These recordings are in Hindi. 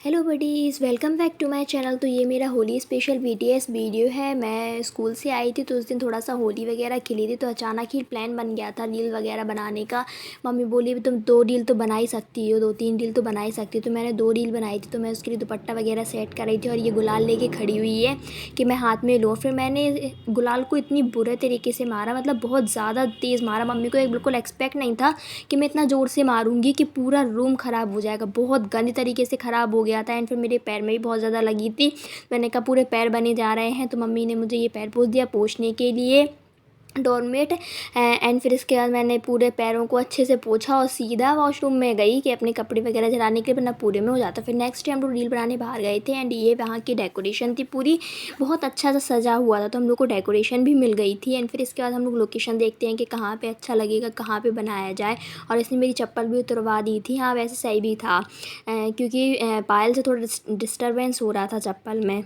Hello buddies, welcome back to my channel. तो ये मेरा होली स्पेशल बीटीएस वीडियो है। मैं स्कूल से आई थी तो उस दिन थोड़ा सा होली वगैरह खेली थी, तो अचानक ही प्लान बन गया था रील वगैरह बनाने का। मम्मी बोली तुम 2 रील तो बना ही सकती हो, 2-3 रील तो बना ही सकती हो। तो मैंने 2 रील बनाई थी। तो मैं उसके लिए दुपट्टा वगैरह सेट कर रही थी और ये गुलाल लेके खड़ी हुई है कि मैं हाथ में लूँ। फिर मैंने गुलाल को इतनी बुरे तरीके से मारा, मतलब बहुत ज़्यादा तेज़ मारा। मम्मी को बिल्कुल एक्सपेक्ट नहीं था कि मैं इतना ज़ोर से मारूंगी कि पूरा रूम ख़राब हो जाएगा। बहुत गंदी तरीके से ख़राब हो गया था एंड फिर मेरे पैर में भी बहुत ज़्यादा लगी थी। मैंने कहा पूरे पैर बने जा रहे हैं, तो मम्मी ने मुझे ये पैर पोंछ दिया पोंछने के लिए डोरमेट। एंड फिर इसके बाद मैंने पूरे पैरों को अच्छे से पोंछा और सीधा वॉशरूम में गई कि अपने कपड़े वगैरह झड़ाने के लिए, वरना पूरे में हो जाता। फिर नेक्स्ट डे हम लोग रील बनाने बाहर गए थे एंड ये वहाँ की डेकोरेशन थी, पूरी बहुत अच्छा सा सजा हुआ था, तो हम लोग को डेकोरेशन भी मिल गई थी। एंड फिर इसके बाद हम लोग लोकेशन देखते हैं कि कहाँ पे अच्छा लगेगा, कहाँ पे बनाया जाए। और इसने मेरी चप्पल भी उतरवा दी थी। हाँ, वैसे सही भी था क्योंकि पायल से थोड़ा डिस्टर्बेंस हो रहा था चप्पल में,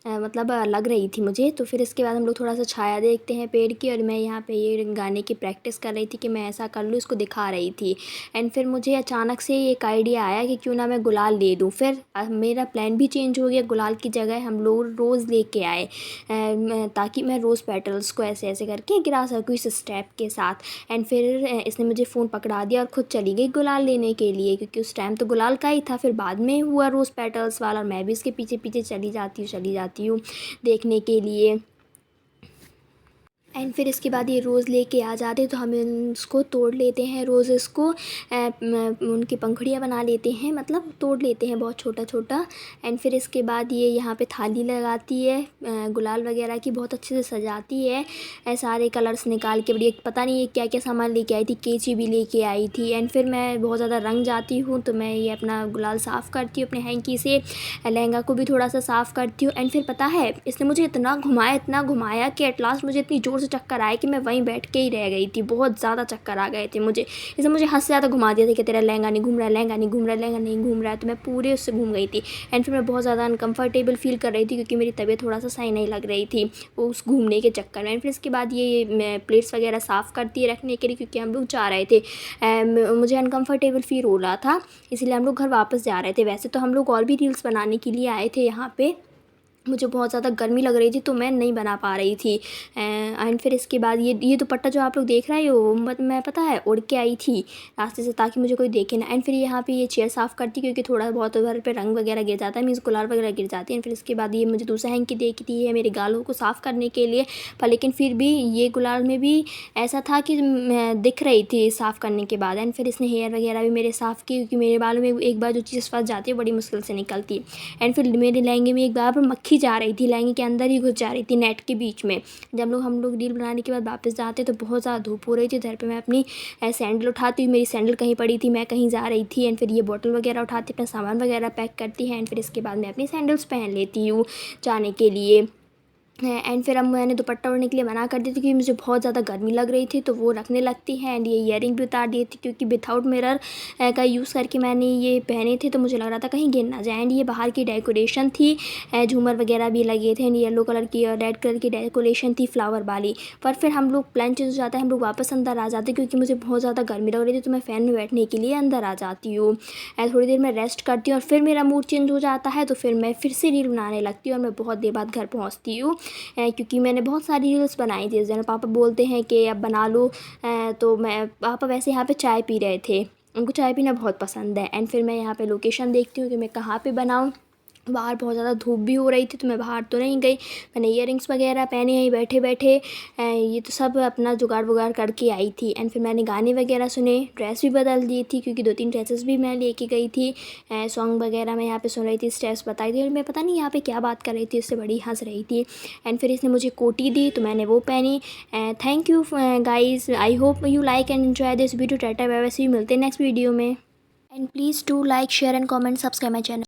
मतलब लग रही थी मुझे। तो फिर इसके बाद हम लोग थोड़ा सा छाया देखते हैं पेड़ की, और मैं यहाँ पे ये गाने की प्रैक्टिस कर रही थी कि मैं ऐसा कर लूँ, इसको दिखा रही थी। एंड फिर मुझे अचानक से एक आइडिया आया कि क्यों ना मैं गुलाल ले लूँ। फिर मेरा प्लान भी चेंज हो गया, गुलाल की जगह हम लोग रोज़ लेके आए ताकि मैं रोज़ पेटल्स को ऐसे ऐसे करके गिरा सकूँ इस स्टेप के साथ। एंड फिर इसने मुझे फ़ोन पकड़ा दिया और ख़ुद चली गई गुलाल लेने के लिए, क्योंकि उस टाइम तो गुलाल का ही था। फिर बाद में हुआ रोज़ पेटल्स वाला, और मैं भी इसके पीछे पीछे चली जाती हूँ देखने के लिए। एंड फिर इसके बाद ये रोज़ लेके आ जाते, तो हम इसको तोड़ लेते हैं। रोज़ेस को उनकी पंखुड़ियाँ बना लेते हैं, मतलब तोड़ लेते हैं बहुत छोटा छोटा। एंड फिर इसके बाद ये यहाँ पे थाली लगाती है गुलाल वगैरह की, बहुत अच्छे से सजाती है सारे कलर्स निकाल के। बढ़िया, पता नहीं ये क्या क्या सामान लेके आई थी, कैंची भी लेके आई थी। एंड फिर मैं बहुत ज़्यादा रंग जाती हूँ, तो मैं ये अपना गुलाल साफ़ करती हूँ अपने हैंकी से। लहंगा को भी थोड़ा सा साफ़ करती हूँ। एंड फिर पता है इसने मुझे इतना घुमाया कि एट लास्ट मुझे इतनी ज़ोर से चक्कर आए कि मैं वहीं बैठ के ही रह गई थी। बहुत ज़्यादा चक्कर आ गए थे मुझे। इसने मुझे हद से ज़्यादा घुमा दिया था कि तेरा लहंगा नहीं घूम रहा है, लहंगा नहीं घूम रहा है, लहंगा नहीं घूम रहा है। तो मैं पूरे उससे घूम गई थी। एंड फिर मैं बहुत ज़्यादा अनकम्फर्टेबल फील कर रही थी, क्योंकि मेरी तबीयत थोड़ा सा सही नहीं लग रही थी वो उस घूमने के चक्कर में। फिर इसके बाद ये मैं प्लेट्स वगैरह साफ़ करती है रखने के लिए, क्योंकि हम लोग जा रहे थे। मुझे अनकम्फर्टेबल फील हो रहा था, इसलिए हम लोग घर वापस जा रहे थे। वैसे तो हम लोग और भी रील्स बनाने के लिए आए थे यहाँ पे। मुझे बहुत ज़्यादा गर्मी लग रही थी तो मैं नहीं बना पा रही थी। एंड फिर इसके बाद ये दुपट्टा जो आप लोग देख रहे हो, मैं पता है उड़ के आई थी रास्ते से, ताकि मुझे कोई देखे ना। एंड फिर यहाँ पे ये चेयर साफ़ करती, क्योंकि थोड़ा बहुत उधर पे रंग वगैरह गिर जाता है, मीन्स गुलाल वगैरह गिर जाती है। फिर इसके बाद ये मुझे दूसरा हैंकी देखती है मेरे गालों को साफ़ करने के लिए, पर लेकिन फिर भी ये गुलाल में भी ऐसा था कि मैं दिख रही थी साफ़ करने के बाद। एंड फिर इसने हेयर वगैरह भी मेरे साफ़ की, क्योंकि मेरे बालों में एक बार जो चीज़ फंस जाती है बड़ी मुश्किल से निकलती है। एंड फिर मेरे लहंगे में एक बार पर मक्खी जा रही थी, लहंगे के अंदर ही घुस जा रही थी नेट के बीच में। जब हम लोग रील बनाने के बाद वापस जाते तो बहुत ज़्यादा धूप हो रही थी। इधर पे मैं अपनी सैंडल उठाती हूँ, मेरी सैंडल कहीं पड़ी थी, मैं कहीं जा रही थी। एंड फिर ये बॉटल वगैरह उठाती, अपना सामान वगैरह पैक करती है। एंड फिर इसके बाद मैं अपनी सैंडल्स पहन लेती हूँ जाने के लिए। एंड फिर अब मैंने दुपट्टा ओढ़ने के लिए मना कर दी थी, क्योंकि मुझे बहुत ज़्यादा गर्मी लग रही थी, तो वो रखने लगती है। एंड ये ईयरिंग भी उतार दिए थे, क्योंकि विदाउट मिरर का यूज़ करके मैंने ये पहने थे, तो मुझे लग रहा था कहीं गिर ना जाए। एंड ये बाहर की डेकोरेशन थी, झूमर वगैरह भी लगे थे। एंड येलो कलर की और रेड कलर की डेकोरेशन थी फ्लावर वाली। पर फिर हम लोग प्लान चेंज हो जाता है, हम लोग वापस अंदर आ जाते, क्योंकि मुझे बहुत ज़्यादा गर्मी लग रही थी, तो मैं फ़ैन में बैठने के लिए अंदर आ जाती हूँ। थोड़ी देर में रेस्ट करती हूँ और फिर मेरा मूड चेंज हो जाता है, तो फिर मैं फिर से रील बनाने लगती हूँ। और मैं बहुत देर बाद घर पहुँचती हूँ, क्योंकि मैंने बहुत सारी रील्स बनाई थी इस दिन। पापा बोलते हैं कि अब बना लो, तो मैं पापा वैसे यहाँ पे चाय पी रहे थे, उनको चाय पीना बहुत पसंद है। एंड फिर मैं यहाँ पे लोकेशन देखती हूँ कि मैं कहाँ पे बनाऊँ। बाहर बहुत ज़्यादा धूप भी हो रही थी, तो मैं बाहर तो नहीं गई। मैंने ईयरिंग्स वगैरह पहने यहीं बैठे बैठे, ये तो सब अपना जुगाड़ वुगाड़ करके आई थी। एंड फिर मैंने गाने वगैरह सुने, ड्रेस भी बदल दी थी, क्योंकि 2-3 ड्रेसेस भी मैं लेके गई थी। सॉन्ग वगैरह मैं यहाँ पे सुन रही थी, स्टेप्स बताई थी, और मैं पता नहीं यहाँ पे क्या बात कर रही थी, उससे बड़ी हंस रही थी। एंड फिर इसने मुझे कोटी दी, तो मैंने वो पहनी। Thank you guys, I hope you like and enjoy this video. Tata bye bye, see you, मिलते हैं नेक्स्ट वीडियो में। And please do like share and comment, subscribe my channel.